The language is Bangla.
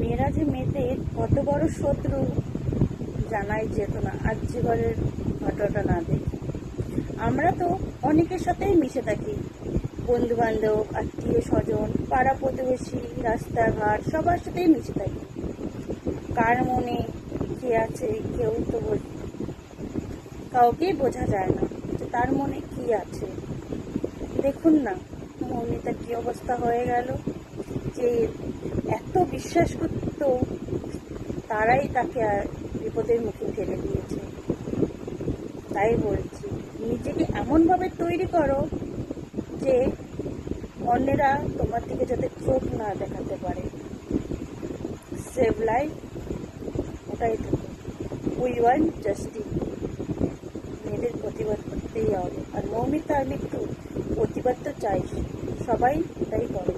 মেয়েরা যে মেয়েদের কত বড় শত্রু জানাই যেত না আর্যিকরের ঘটনাটা না দেখি। আমরা তো অনেকের সাথেই মিশে থাকি, বন্ধু বান্ধব, আত্মীয় স্বজন, পাড়া প্রতিবেশী, রাস্তাঘাট, সবার সাথেই মিশে থাকি। কার মনে কে আছে কেউ তো কাউকেই বোঝা যায় না যে তার মনে কি আছে। দেখুন না মৌমিতার কি অবস্থা হয়ে গেল, যে এত বিশ্বাস করতো তারাই তাকে বিপদের মুখে ঠেলে দিয়েছে। তাই বলছি, নিজেকে এমনভাবে তৈরি করো যে অন্যেরা তোমার দিকে যাতে চোখ না দেখাতে পারে। সেভ লাইফ, ওটাই তো। We want justice. মেয়েদের প্রতিবাদ করতেই হবে, আর মৌমিতা আর মৃত্যু প্রতিবাদ তো চাই, সবাই তাই করে।